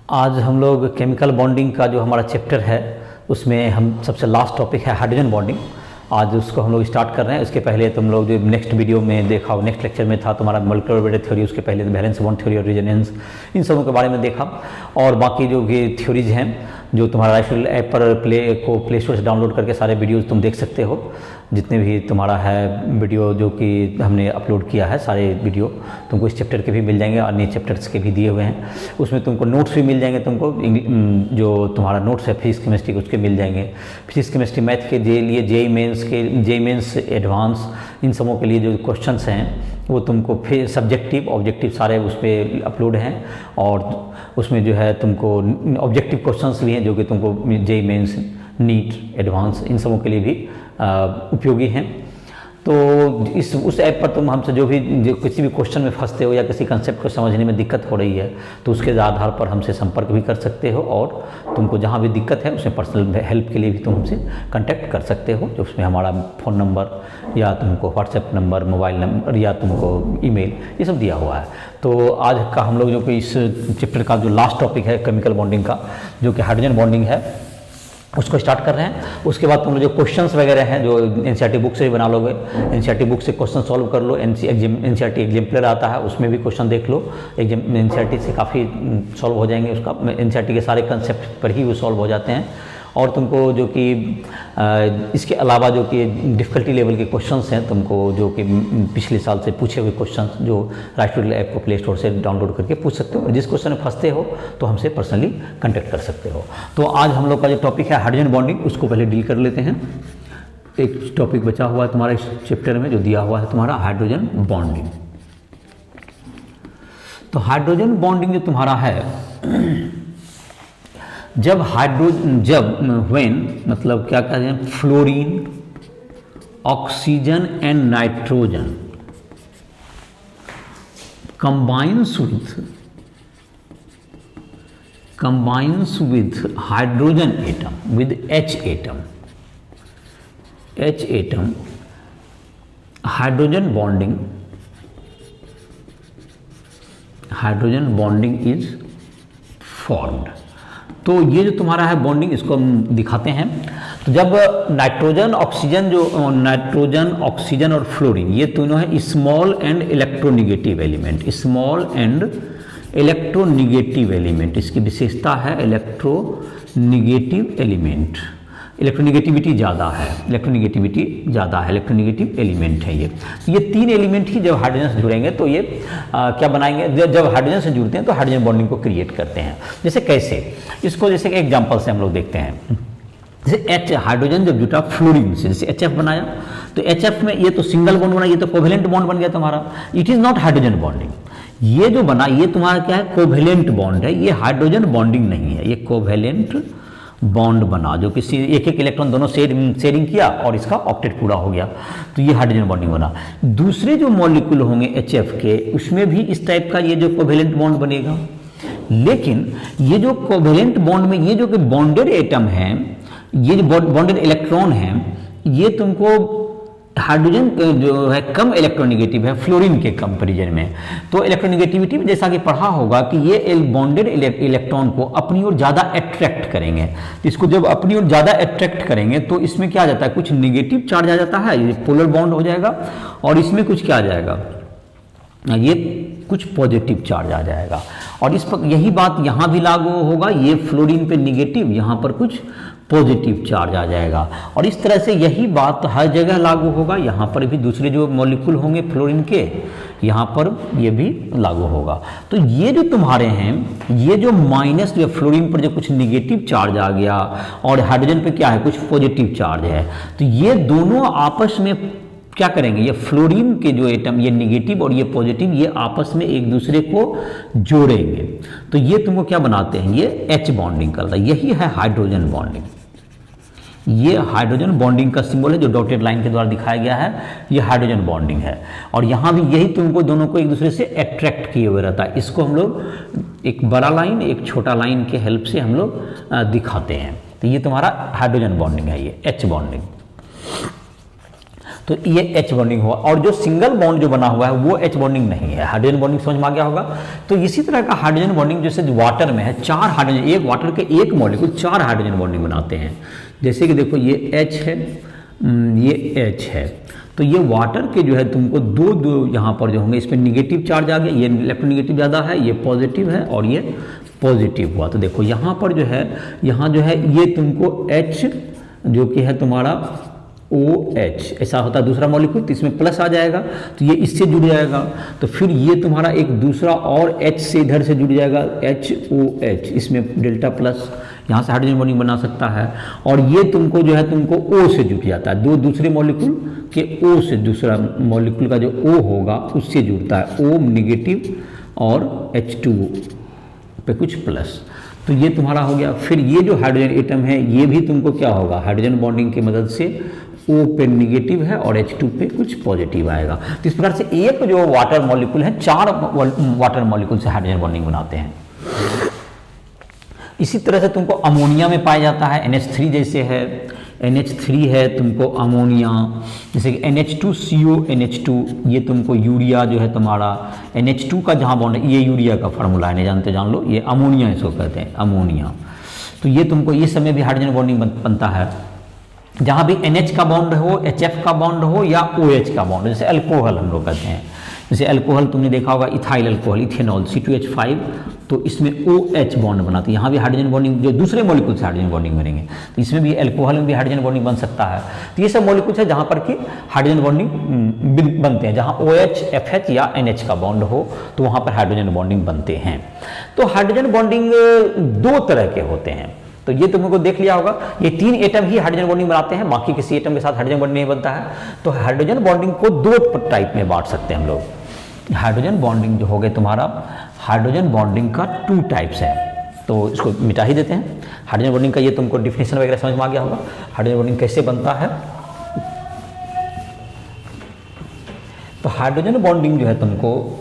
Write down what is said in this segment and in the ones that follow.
आज हम लोग केमिकल बॉन्डिंग का जो हमारा चैप्टर है उसमें हम सबसे लास्ट टॉपिक है हाइड्रोजन बॉन्डिंग। आज उसको हम लोग स्टार्ट कर रहे हैं। उसके पहले तुम लोग जो नेक्स्ट वीडियो में देखा, नेक्स्ट लेक्चर में था तुम्हारा मॉलिक्यूलर वेट थ्योरी, उसके पहले वैलेंस बॉन्ड थ्योरी और रेजोनेंस, इन सबों के बारे में देखा। और बाकी जो भी थ्योरीज हैं जो तुम्हारा राइफल ऐप पर प्ले स्टोर से डाउनलोड करके सारे वीडियोज़ तुम देख सकते हो। जितने भी तुम्हारा है वीडियो जो कि हमने अपलोड किया है, सारे वीडियो तुमको इस चैप्टर के भी मिल जाएंगे, अन्य चैप्टर्स के भी दिए हुए हैं। उसमें तुमको नोट्स भी मिल जाएंगे, तुमको जो तुम्हारा नोट्स है फिजिक्स केमिस्ट्री के उसके मिल जाएंगे। फिजिक्स केमिस्ट्री मैथ के लिए जेई मेंस एडवांस, इन सबों के लिए जो क्वेश्चंस हैं वो तुमको फिर सब्जेक्टिव ऑब्जेक्टिव सारे उस पर अपलोड हैं। और उसमें जो है तुमको ऑब्जेक्टिव क्वेश्चंस भी हैं जो कि तुमको जेई मेंस, नीट, एडवांस, इन सबों के लिए भी उपयोगी हैं। तो उस ऐप पर तुम हमसे जो किसी भी क्वेश्चन में फंसते हो या किसी कंसेप्ट को समझने में दिक्कत हो रही है तो उसके आधार पर हमसे संपर्क भी कर सकते हो। और तुमको जहाँ भी दिक्कत है उसमें पर्सनल हेल्प के लिए भी तुम हमसे कांटेक्ट कर सकते हो, जो उसमें हमारा फ़ोन नंबर या तुमको व्हाट्सएप नंबर, मोबाइल नंबर या तुमको ईमेल, ये सब दिया हुआ है। तो आज का हम लोग जो कि इस चैप्टर का जो लास्ट टॉपिक है केमिकल बॉन्डिंग का, जो कि हाइड्रोजन बॉन्डिंग है, उसको स्टार्ट कर रहे हैं। उसके बाद तुम लोग जो क्वेश्चंस वगैरह हैं जो एनसीईआरटी बुक से भी बना लोगे, एनसीईआरटी बुक से क्वेश्चन सॉल्व कर लो। एनसीईआरटी एग्जाम्पलर आता है, उसमें भी क्वेश्चन देख लो। एनसीईआरटी से काफ़ी सॉल्व हो जाएंगे, उसका एनसीईआरटी के सारे कंसेप्ट पर ही वो सॉल्व हो जाते हैं। और तुमको जो कि इसके अलावा जो कि डिफ़िकल्टी लेवल के क्वेश्चंस हैं, तुमको जो कि पिछले साल से पूछे हुए क्वेश्चंस जो राइफल ऐप को प्ले स्टोर से डाउनलोड करके पूछ सकते हो। जिस क्वेश्चन में फंसते हो तो हमसे पर्सनली कांटेक्ट कर सकते हो। तो आज हम लोग का जो टॉपिक है हाइड्रोजन बॉन्डिंग, उसको पहले डील कर लेते हैं। एक टॉपिक बचा हुआ है तुम्हारा इस चैप्टर में जो दिया हुआ है तुम्हारा हाइड्रोजन बॉन्डिंग। तो हाइड्रोजन बॉन्डिंग जो तुम्हारा है, जब व्हेन मतलब क्या कहते हैं, fluorine, oxygen and nitrogen combines with hydrogen atom, with H atom, hydrogen bonding is formed। तो ये जो तुम्हारा है बॉन्डिंग, इसको हम दिखाते हैं। तो जब नाइट्रोजन ऑक्सीजन और फ्लोरीन, ये तीनों है स्मॉल एंड इलेक्ट्रोनिगेटिव एलिमेंट, इसकी विशेषता है इलेक्ट्रोनिगेटिव एलिमेंट, इलेक्ट्रोनिगेटिविटी ज़्यादा है, इलेक्ट्रोनिगेटिव एलिमेंट है ये तीन एलिमेंट ही जब हाइड्रोजन से जुड़ेंगे तो ये क्या बनाएंगे, जब हाइड्रोजन से जुड़ते हैं तो हाइड्रोजन बॉन्डिंग को क्रिएट करते हैं। जैसे कैसे, इसको जैसे एक एग्जांपल से हम लोग देखते हैं। जैसे हाइड्रोजन जब जुटा फ्लोरीन से, जैसे HF बनाया, तो HF में ये तो सिंगल बॉन्ड बना, ये तो कोवेलेंट बॉन्ड बन गया तुम्हारा। It is not hydrogen bonding. ये जो बना ये तुम्हारा क्या है, कोवेलेंट बॉन्ड है, ये हाइड्रोजन बॉन्डिंग नहीं है, ये कोवेलेंट बॉन्ड बना, जो किसी एक इलेक्ट्रॉन दोनों शेयरिंग किया और इसका ऑक्टेट पूरा हो गया, तो ये हाइड्रोजन बॉन्डिंग बना। दूसरे जो मॉलिक्यूल होंगे HF के, उसमें भी इस टाइप का ये जो कोवेलेंट बॉन्ड बनेगा। लेकिन ये जो कोवेलेंट बॉन्ड में ये जो कि बॉन्डेड एटम है, ये जो बॉन्डेड इलेक्ट्रॉन है, ये तुमको हाइड्रोजन जो है कम इलेक्ट्रोनिगेटिव है फ्लोरीन के कंपैरिजन में। तो इलेक्ट्रोनिगेटिविटी में जैसा कि पढ़ा होगा कि ये बॉन्डेड इलेक्ट्रॉन को अपनी ओर ज़्यादा अट्रैक्ट करेंगे। इसको जब अपनी ओर ज़्यादा अट्रैक्ट करेंगे तो इसमें क्या आ जाता है, कुछ निगेटिव चार्ज आ जाता है, ये पोलर बॉन्ड हो जाएगा। और इसमें कुछ क्या आ जाएगा, ये कुछ पॉजिटिव चार्ज आ जाएगा। और इस पर यही बात यहाँ भी लागू होगा, ये फ्लोरीन पे निगेटिव, यहाँ पर कुछ पॉजिटिव चार्ज आ जाएगा। और इस तरह से यही बात हर जगह लागू होगा, यहाँ पर भी दूसरे जो मॉलिक्यूल होंगे फ्लोरीन के, यहाँ पर ये भी लागू होगा। तो ये जो तुम्हारे हैं, ये जो माइनस जो फ्लोरीन पर जो कुछ निगेटिव चार्ज आ गया और हाइड्रोजन पे क्या है, कुछ पॉजिटिव चार्ज है, तो ये दोनों आपस में क्या करेंगे, ये फ्लोरीन के जो एटम, ये निगेटिव और ये पॉजिटिव, ये आपस में एक दूसरे को जोड़ेंगे। तो ये तुमको क्या बनाते हैं, ये H बॉन्डिंग करता है। यही है हाइड्रोजन बॉन्डिंग। ये हाइड्रोजन बॉन्डिंग का सिंबल है जो डॉटेड लाइन के द्वारा दिखाया गया है, ये हाइड्रोजन बॉन्डिंग है। और यहाँ भी यही तुमको दोनों को एक दूसरे से अट्रैक्ट किए हुए रहता है। इसको हम लोग एक बड़ा लाइन एक छोटा लाइन के हेल्प से हम लोग दिखाते हैं। तो ये तुम्हारा हाइड्रोजन बॉन्डिंग है, ये H बॉन्डिंग। तो ये H बॉन्डिंग हुआ, और जो सिंगल बॉन्ड जो बना हुआ है वो H बॉन्डिंग नहीं है। हाइड्रोजन बॉन्डिंग समझ में आ गया होगा। तो इसी तरह का हाइड्रोजन बॉन्डिंग जैसे वाटर में है, 4 हाइड्रोजन, एक वाटर के एक मॉलिक्यूल 4 हाइड्रोजन बॉन्डिंग बनाते हैं। जैसे कि देखो ये H है, ये H है, तो ये वाटर के जो है तुमको दो यहाँ पर जो होंगे, इसमें निगेटिव चार्ज आ गया, ये इलेक्ट्रोनेगेटिव ज़्यादा है, ये पॉजिटिव है और ये पॉजिटिव हुआ। तो देखो यहाँ पर जो है, यहाँ जो है ये तुमको H जो कि है तुम्हारा OH ऐसा होता है दूसरा मॉलिक्यूल, तो इसमें प्लस आ जाएगा, तो ये इससे जुड़ जाएगा, तो फिर ये तुम्हारा एक दूसरा और H से इधर से जुड़ जाएगा, HOH, इसमें डेल्टा प्लस, यहाँ से हाइड्रोजन बॉन्डिंग बना सकता है। और ये तुमको जो है तुमको O से जुड़ जाता है, दो दूसरे मॉलिक्यूल के O से, दूसरा मॉलिक्यूल का जो O होगा उससे जुड़ता है, O नेगेटिव और H2O पे कुछ प्लस, तो ये तुम्हारा हो गया। फिर ये जो हाइड्रोजन एटम है ये भी तुमको क्या होगा, हाइड्रोजन बॉन्डिंग की मदद से O पे निगेटिव है और H2 पे कुछ पॉजिटिव आएगा। तो इस प्रकार से एक जो वाटर मॉलिक्यूल है 4 वाटर मॉलिक्यूल से हाइड्रोजन बॉन्डिंग बनाते हैं। इसी तरह से तुमको अमोनिया में पाया जाता है, NH3 जैसे है, NH3 है तुमको अमोनिया, जैसे कि NH2CO NH2, ये तुमको यूरिया जो है तुम्हारा, NH2 का जहाँ बॉन्ड है ये यूरिया का फार्मूला है, नहीं जानते जान लो, ये अमोनिया इसको कहते हैं, अमोनिया। तो ये तुमको इस समय भी हाइड्रोजन बॉन्डिंग बनता है, जहाँ भी NH का बॉन्ड हो, HF का बॉन्ड हो या OH का बॉन्ड, जैसे अल्कोहल हम लोग कहते हैं, जैसे अल्कोहल तुमने देखा होगा, इथाइल अल्कोहल, इथेनॉल C2H5, तो इसमें OH बॉन्ड बनाती है, यहाँ भी हाइड्रोजन बॉन्डिंग जो दूसरे मॉलिक्यूल से हाइड्रोजन बॉन्डिंग बनेंगे, तो इसमें भी अल्कोहल में भी हाइड्रोजन बॉन्डिंग बन सकता है। तो ये सब मॉलिक्यूल है जहाँ पर कि हाइड्रोजन बॉन्डिंग बनते हैं, जहाँ OH FH या NH का बॉन्ड हो तो वहाँ पर हाइड्रोजन बॉन्डिंग बनते हैं। तो हाइड्रोजन बॉन्डिंग 2 तरह के होते हैं, तो ये तुमको देख लिया होगा, ये 3 एटम ही हाइड्रोजन बॉन्डिंग बनाते हैं, बाकी किसी एटम के साथ हाइड्रोजन बॉन्डिंग नहीं बनता है। तो हाइड्रोजन बॉन्डिंग को 2 टाइप में बांट सकते हैं हम लोग। हाइड्रोजन बॉन्डिंग जो हो गए तुम्हारा, हाइड्रोजन बॉन्डिंग का 2 टाइप्स है, तो इसको मिटा ही देते हैं। हाइड्रोजन बॉन्डिंग का ये तुमको डिफिनेशन वगैरह समझ में आ गया होगा, हाइड्रोजन बॉन्डिंग कैसे बनता है। तो हाइड्रोजन बॉन्डिंग जो है तुमको,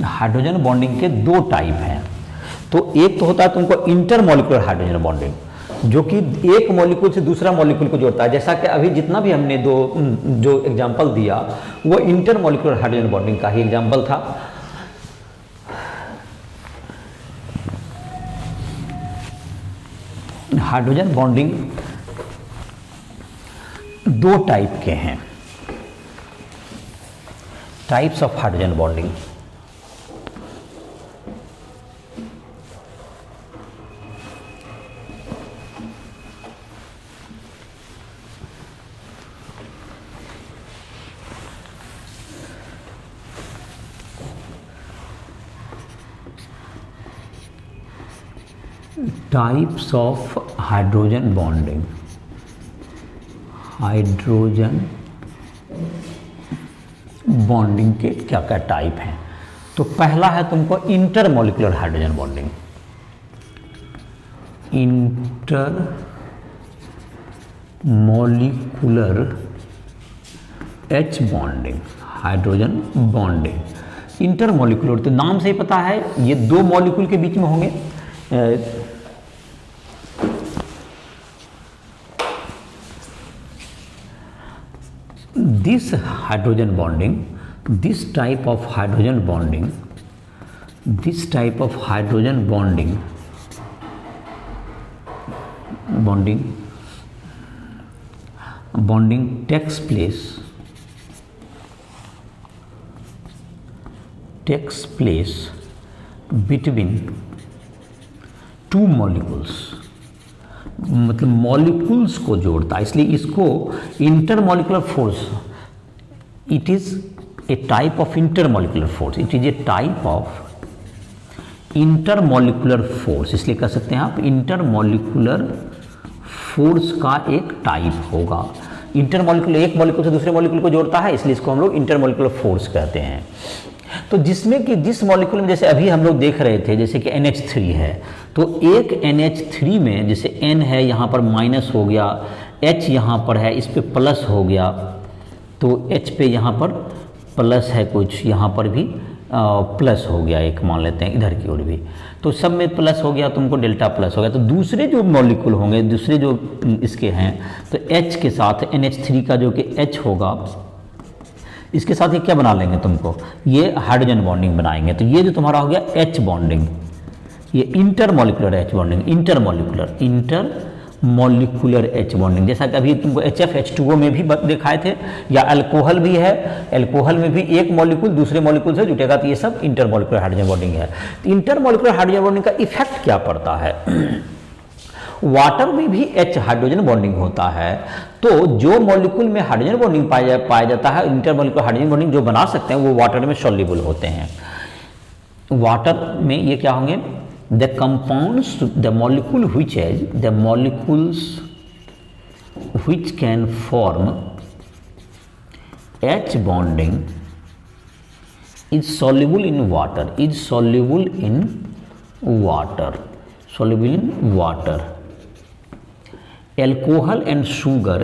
हाइड्रोजन बॉन्डिंग के 2 टाइप हैं। तो एक तो होता है तुमको इंटरमॉलिक्यूलर हाइड्रोजन बॉन्डिंग, जो कि एक मॉलिक्यूल से दूसरा मॉलिक्यूल को जोड़ता है, जैसा कि अभी जितना भी हमने जो एग्जांपल दिया वो इंटरमॉलिक्यूलर हाइड्रोजन बॉन्डिंग का ही एग्जांपल था। हाइड्रोजन बॉन्डिंग 2 टाइप के हैं, types of hydrogen bonding. Types of hydrogen bonding, hydrogen bonding के क्या क्या टाइप हैं। तो पहला है तुमको intermolecular hydrogen bonding, intermolecular H bonding, hydrogen bonding. Intermolecular तो नाम से ही पता है, ये 2 मॉलिक्यूल के बीच में होंगे। This hydrogen bonding, this type of hydrogen bonding, this type of hydrogen bonding takes place between 2 molecules, मतलब मॉलिक्यूल्स को जोड़ता है, इसलिए इसको intermolecular force, it is a type of intermolecular force, it is a type of intermolecular force, इसलिए कह सकते हैं आप इंटरमॉलिक्यूलर फोर्स का एक टाइप होगा। इंटरमॉलिक्यूलर एक मॉलिक्यूल से दूसरे मॉलिक्यूल को जोड़ता है, इसलिए इसको हम लोग इंटरमॉलिक्यूलर फोर्स कहते हैं। तो जिसमें कि जिस मॉलिक्यूल में, जैसे अभी हम लोग देख रहे थे, जैसे कि NH3 है, तो एक NH3 में जैसे N है, यहाँ पर माइनस हो गया, H यहाँ पर है, इस पे प्लस हो गया, तो H पे यहाँ पर प्लस है कुछ, यहाँ पर भी प्लस हो गया, एक मान लेते हैं इधर की ओर भी, तो सब में प्लस हो गया, तुमको डेल्टा प्लस हो गया। तो दूसरे जो मॉलिक्यूल होंगे, दूसरे जो इसके हैं, तो H के साथ NH3 का जो कि H होगा, इसके साथ ये क्या बना लेंगे तुमको, ये हाइड्रोजन बॉन्डिंग बनाएंगे। तो ये जो तुम्हारा हो गया H बॉन्डिंग, ये intermolecular H bonding, intermolecular H bonding, जैसा कि अभी तुमको HF H2O में भी दिखाए थे, या अल्कोहल भी है, अल्कोहल में भी एक मॉलिक्यूल दूसरे मॉलिक्यूल से जुटेगा, तो ये सब इंटरमॉलिक्यूलर हाइड्रोजन बॉन्डिंग है। तो इंटरमॉलिक्यूलर हाइड्रोजन बॉन्डिंग का इफेक्ट क्या पड़ता है? वाटर में भी H हाइड्रोजन बॉन्डिंग होता है, तो जो मॉलिक्यूल में हाइड्रोजन बॉन्डिंग पाया जाता है, इंटरमॉलिक्यूलर हाइड्रोजन बॉन्डिंग जो बना सकते हैं, वो वाटर में सॉल्युबल होते हैं। वाटर में ये क्या होंगे, the compounds, the molecules which can form H bonding is soluble in water, alcohol and sugar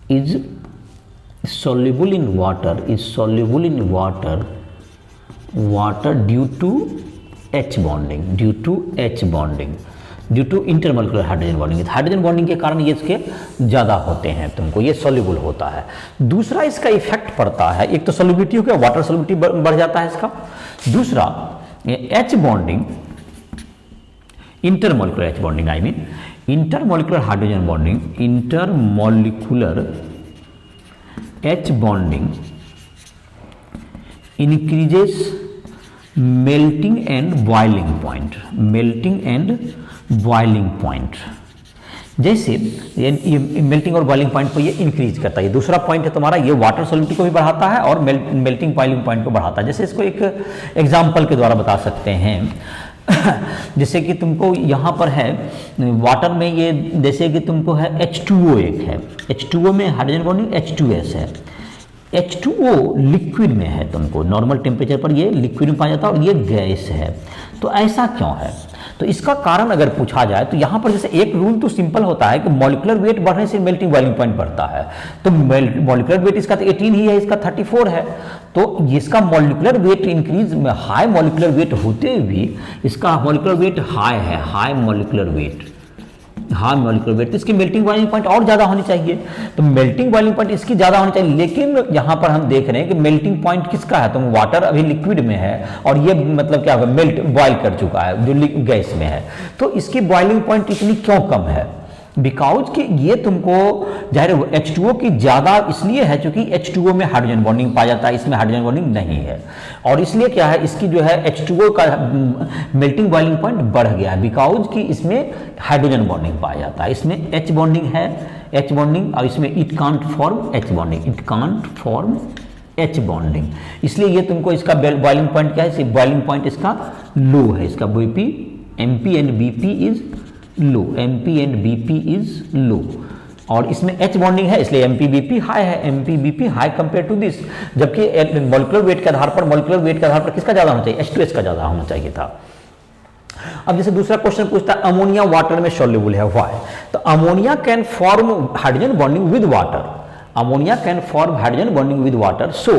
is soluble in water due to H bonding, due to intermolecular hydrogen bonding. Hydrogen bonding के कारण ये इसके ज़्यादा होते हैं, तुमको ये soluble होता है। दूसरा इसका इफेक्ट पड़ता है, एक तो सॉल्युबिलिटी हो गया, वाटर सॉल्युबिलिटी बढ़ जाता है इसका। दूसरा ये H bonding, intermolecular H bonding, I mean intermolecular hydrogen bonding, intermolecular H bonding increases melting and boiling point, जैसे ये मेल्टिंग और बॉइलिंग पॉइंट को ये इंक्रीज करता है। ये दूसरा पॉइंट है तुम्हारा, ये वाटर सॉल्युबिलिटी को भी बढ़ाता है और मेल्टिंग बॉइलिंग पॉइंट को बढ़ाता है। जैसे इसको एक एग्जांपल के द्वारा बता सकते हैं जैसे कि तुमको यहाँ पर है वाटर में, ये जैसे कि तुमको है H2O, एक है H2O में हाइड्रोजन बॉन्डिंग H2S है। H2O लिक्विड में है, तुमको नॉर्मल टेम्परेचर पर ये लिक्विड में पाया जाता है और ये गैस है। तो ऐसा क्यों है? तो इसका कारण अगर पूछा जाए तो यहाँ पर जैसे एक रूल तो सिंपल होता है कि मॉलिक्यूलर वेट बढ़ने से मेल्टिंग बॉइलिंग पॉइंट बढ़ता है। तो मॉलिक्यूलर वेट इसका तो 18 ही है, इसका 34 है, तो इसका molecular weight increase, high molecular weight होते हुए भी इसका मॉलिक्यूलर वेट हाई है, हाई मॉलिक्यूलर वेट, तो इसकी मेल्टिंग बॉइलिंग पॉइंट और ज़्यादा होनी चाहिए। तो मेल्टिंग बॉइलिंग पॉइंट इसकी ज़्यादा होनी चाहिए, लेकिन यहाँ पर हम देख रहे हैं कि मेल्टिंग पॉइंट किसका है, तो वाटर अभी लिक्विड में है और ये मतलब क्या होगा, बॉइल कर चुका है जो गैस में है। तो इसकी बॉइलिंग पॉइंट इतनी क्यों कम है? बिकॉज कि ये तुमको जाहिर H2O की ज़्यादा इसलिए है क्योंकि H2O में हाइड्रोजन बॉन्डिंग पाया जाता है, इसमें हाइड्रोजन बॉन्डिंग नहीं है, और इसलिए क्या है, इसकी जो है H2O का मेल्टिंग बॉइलिंग पॉइंट बढ़ गया है, बिकॉज कि इसमें हाइड्रोजन बॉन्डिंग पाया जाता है। इसमें H बॉन्डिंग है, H बॉन्डिंग, और इसमें it can't form H bonding, इसलिए ये तुमको इसका बॉइलिंग पॉइंट क्या है, बॉइलिंग पॉइंट इसका लो है, इसका BP MP and BP is low, MP and BP is low, और इसमें H बॉन्डिंग है इसलिए MP-BP हाई है, MP-BP high compare to this, जबकि मॉलिक्यूलर वेट के आधार पर किसका ज़्यादा होना चाहिए, H2S का ज़्यादा होना चाहिए था। अब जैसे दूसरा क्वेश्चन पूछता है अमोनिया वाटर में सॉल्युबल है, व्हाई? तो ammonia can form hydrogen bonding with water, ammonia can form hydrogen bonding with water, so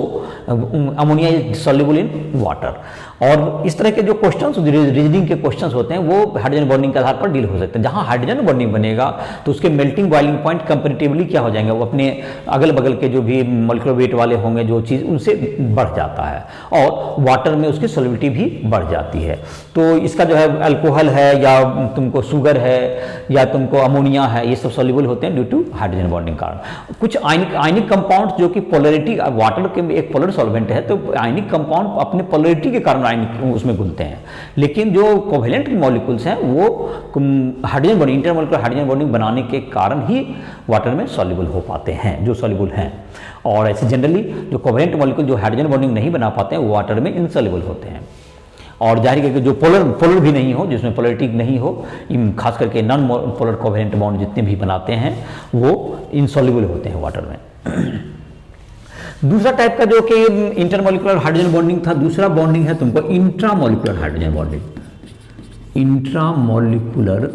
ammonia is soluble in water. और इस तरह के जो क्वेश्चंस, रीजनिंग के क्वेश्चंस होते हैं, वो हाइड्रोजन बॉन्डिंग के आधार पर डील हो सकते हैं। जहां हाइड्रोजन बॉन्डिंग बनेगा तो उसके मेल्टिंग बॉइलिंग पॉइंट कंपेरेटिवली क्या हो जाएंगे, वो अपने अगल बगल के जो भी मॉलिक्यूलर वेट वाले होंगे जो चीज़, उनसे बढ़ जाता है, और वाटर में उसकी सॉल्युबिलिटी भी बढ़ जाती है। तो इसका जो है अल्कोहल है, या तुमको शुगर है, या तुमको अमोनिया है, ये सब सॉल्युबल होते हैं ड्यू टू हाइड्रोजन बॉन्डिंग कारण। कुछ आयनिक कंपाउंड जो कि पोलरिटी, वाटर के एक पोलर सॉल्वेंट है, तो आयनिक कंपाउंड अपने पोलरिटी के कारण उसमें घुलते हैं, लेकिन जो कोवेलेंट मॉलिक्यूल्स हैं वो hydrogen bonding, intermolecular hydrogen bonding बनाने के कारण ही वाटर में सॉल्युबल हो पाते हैं, जो सॉल्युबल हैं। और ऐसे जनरली जो कोवेलेंट मॉलिक्यूल जो हाइड्रोजन बॉन्डिंग नहीं बना पाते हैं वो वाटर में इनसॉल्युबल होते हैं। और जाहिर है कि जो पोलर भी नहीं हो, जिसमें पोलरिटी नहीं हो, खास करके नॉन पोलर कोवेलेंट बॉन्ड जितने भी बनाते हैं वो इनसॉल्युबल होते हैं वाटर में। दूसरा टाइप का जो कि इंटरमॉलिक्यूलर हाइड्रोजन बॉन्डिंग था, दूसरा बॉन्डिंग है तुमको intramolecular hydrogen bonding, intramolecular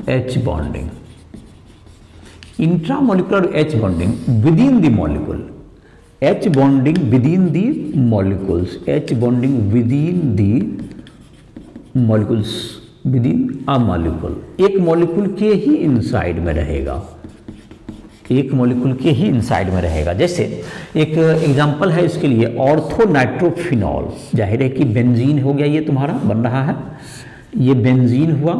H bonding, intramolecular H bonding within the molecule, H bonding within the molecules, H bonding within the molecules, within a molecule, एक मॉलिक्यूल के ही inside में रहेगा, एक molecule के ही इनसाइड में रहेगा। जैसे एक एग्जांपल है इसके लिए ऑर्थोनाइट्रोफिनॉल, जाहिर है कि बेंजीन हो गया, ये तुम्हारा बन रहा है, ये बेंजीन हुआ,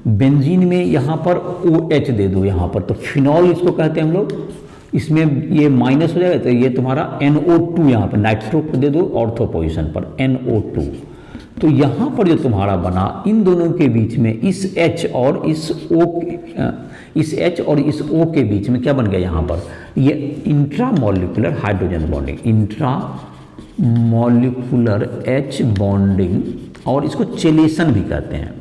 बेंजीन में यहाँ पर OH दे दो यहाँ पर, तो फिनॉल इसको कहते हैं हम लोग, इसमें ये माइनस हो जाएगा तो ये तुम्हारा NO2 यहाँ पर नाइट्रो दे दो ऑर्थो पोजिशन पर NO2, तो यहाँ पर जो तुम्हारा बना इन दोनों के बीच में इस H और इस O, इस H और इस O के बीच में क्या बन गया यहाँ पर, ये intramolecular hydrogen bonding, intramolecular H bonding, और इसको चिलेशन भी कहते हैं,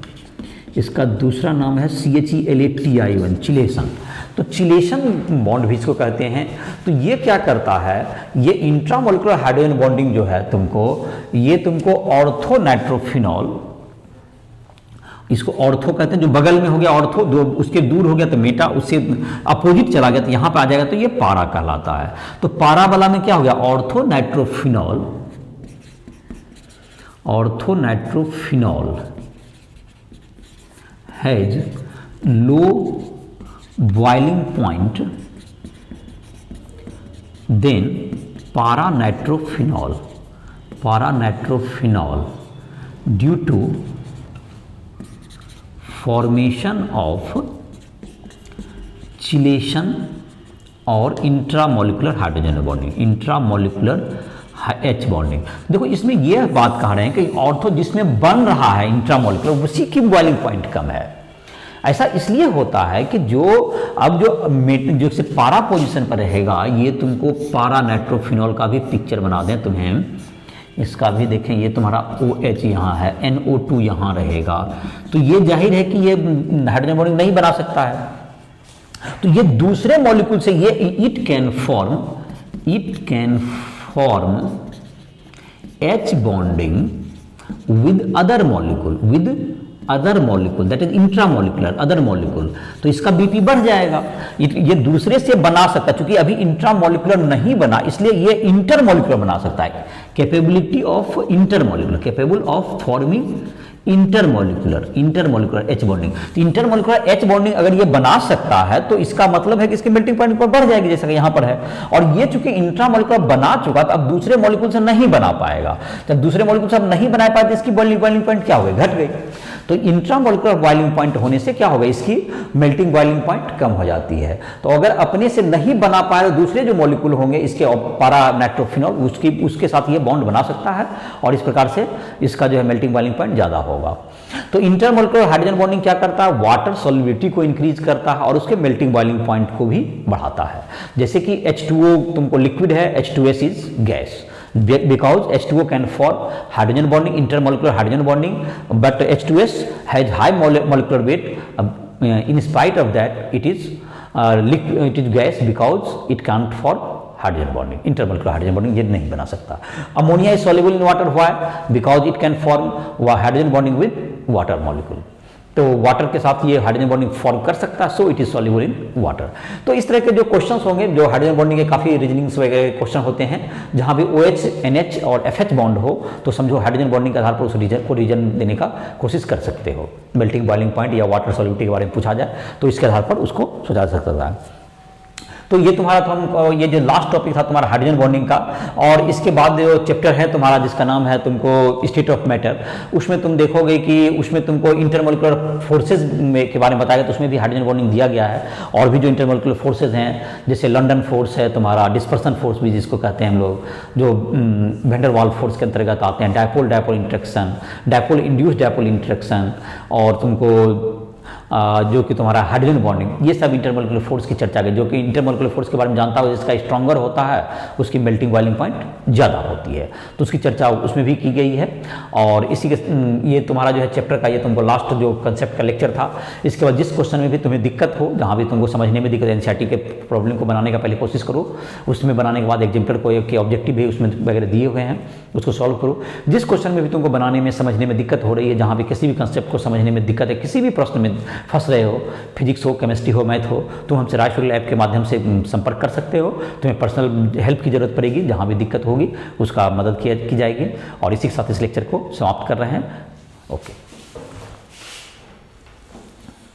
इसका दूसरा नाम है CHELATION, चिलेशन। तो चिलेशन बॉन्ड भी इसको कहते हैं। तो ये क्या करता है, ये इंट्रामोलिकुलर हाइड्रोजन बॉन्डिंग जो है ये तुमको ऑर्थोनाइट्रोफिनॉल, इसको ऑर्थो कहते हैं, जो बगल में हो गया ऑर्थो, दो उसके दूर हो गया तो मेटा, उससे अपोजिट चला गया तो यहाँ पे आ जाएगा तो ये पारा कहलाता है। तो पारा वाला में क्या हो गया, orthonitrophenol, orthonitrophenol has low boiling point then paranitrophenol, paranitrophenol due to formation of chelation और intramolecular hydrogen bonding, intramolecular H bonding. देखो इसमें यह बात कह रहे हैं कि ऑर्थो जिसमें बन रहा है इंट्रामोलिकुलर उसी की बॉइलिंग पॉइंट कम है। ऐसा इसलिए होता है कि जो से पारा पोजीशन पर रहेगा, ये तुमको पारा नाइट्रोफिनॉल का भी पिक्चर बना दें तुम्हें, इसका भी देखें, ये तुम्हारा OH यहाँ है, NO2 यहाँ रहेगा, तो ये जाहिर है कि ये हाइड्रोजन बॉन्डिंग नहीं बना सकता है। तो ये दूसरे मॉलिक्यूल से ये it can form H bonding with other molecule that is intramolecular other molecule, तो इसका BP बढ़ जाएगा। ये दूसरे से बना सकता है, क्योंकि अभी इंट्रामोलिकुलर नहीं बना इसलिए ये इंटरमोलिकुलर बना सकता है। Capability of intermolecular, capable of forming intermolecular H bonding. तो इंटरमोलिकुलर H बॉन्डिंग अगर ये बना सकता है तो इसका मतलब है कि इसकी मेल्टिंग पॉइंट पर बढ़ जाएगी, जैसा कि यहाँ पर है। और ये चूंकि इंट्रामोलिकुलर बना चुका तो अब दूसरे मॉलिक्यूल से नहीं बना पाएगा। जब दूसरे मॉलिक्यूल से अब नहीं बना पाए तो इसकी बॉइलिंग पॉइंट क्या हो गई, घट गई। तो इंट्रामोलिकुलर बॉइलिंग पॉइंट होने से क्या होगा, इसकी मेल्टिंग बॉइलिंग पॉइंट कम हो जाती है। तो अगर अपने से नहीं बना पाए तो दूसरे जो मॉलिक्यूल होंगे इसके पारा नाइट्रोफिनॉल उसके साथ ये बॉन्ड बना सकता है और इस प्रकार से इसका जो है मेल्टिंग बॉइलिंग पॉइंट ज़्यादा होगा। तो इंटरमोलिकुलर हाइड्रोजन बॉन्डिंग क्या करता है, वाटर सॉल्युबिलिटी को इंक्रीज करता है और उसके मेल्टिंग बॉइलिंग पॉइंट को भी बढ़ाता है। जैसे कि H2O तुमको लिक्विड है, H2S is gas, because H2O can form hydrogen bonding, intermolecular hydrogen bonding, but H2S has high molecular weight. In spite of that, it is gas because it can't form hydrogen bonding. Intermolecular hydrogen bonding ये नहीं बना सकता। Ammonia is soluble in water, why? Because it can form hydrogen bonding with water molecule. तो water के साथ ये hydrogen bonding form कर सकता है, so it is soluble in water. तो इस तरह के जो क्वेश्चंस होंगे, जो हाइड्रोजन बॉन्डिंग के काफ़ी रीजनिंग्स वगैरह क्वेश्चन होते हैं, जहाँ भी OH, NH और FH बॉन्ड हो तो समझो हाइड्रोजन बॉन्डिंग के आधार पर उस रीजन को रीजन देने का कोशिश कर सकते हो। मेल्टिंग बॉइलिंग पॉइंट या वाटर सॉल्युबिलिटी के बारे में पूछा जाए तो इसके आधार पर उसको सोचा जा सकता है। तो ये तुम्हारा ये जो लास्ट टॉपिक था तुम्हारा हाइड्रोजन बॉन्डिंग का, और इसके बाद जो चैप्टर है तुम्हारा जिसका नाम है तुमको स्टेट ऑफ मैटर, उसमें तुम देखोगे कि उसमें तुमको इंटरमोलिकुलर फोर्सेज के बारे में बताया गया, तो उसमें भी हाइड्रोजन बॉन्डिंग दिया गया है। और भी जो इंटरमोलिकुलर फोर्सेज हैं, जैसे लंडन फोर्स है तुम्हारा, डिस्पर्सन फोर्स भी जिसको कहते हैं हम लोग, जो वेंडर वाल फोर्स के अंतर्गत आते हैं, dipole interaction, dipole induced dipole interaction, और तुमको जो कि तुम्हारा हाइड्रोजन बॉन्डिंग, ये सब इंटरमोलिकुलर फोर्स की चर्चा की। जो कि इंटरमोलिकुलर फोर्स के बारे में जानता हो, जिसका स्ट्रॉन्गर होता है उसकी मेल्टिंग बॉइलिंग पॉइंट ज़्यादा होती है, तो उसकी चर्चा उसमें भी की गई है। और इसी के ये तुम्हारा जो है चैप्टर का ये तुमको लास्ट जो कंसेप्ट का लेक्चर था। इसके बाद जिस क्वेश्चन में भी तुम्हें दिक्कत हो, जहाँ भी तुमको समझने में दिक्कत, NCERT के प्रॉब्लम को बनाने का पहले कोशिश करो, उसमें बनाने के बाद एग्जाम्पल को के ऑब्जेक्टिव भी उसमें वगैरह दिए हुए हैं, उसको सॉल्व करो। जिस क्वेश्चन में भी तुमको बनाने में समझने में दिक्कत हो रही है, जहाँ भी किसी भी कंसेप्ट को समझने में दिक्कत है, किसी भी प्रश्न में फंस रहे हो, फिजिक्स हो, केमिस्ट्री हो, मैथ हो, तुम हमसे राजफल ऐप के माध्यम से संपर्क कर सकते हो। तुम्हें पर्सनल हेल्प की ज़रूरत पड़ेगी, जहाँ भी दिक्कत होगी उसका मदद की जाएगी। और इसी के साथ इस लेक्चर को समाप्त कर रहे हैं। ओके।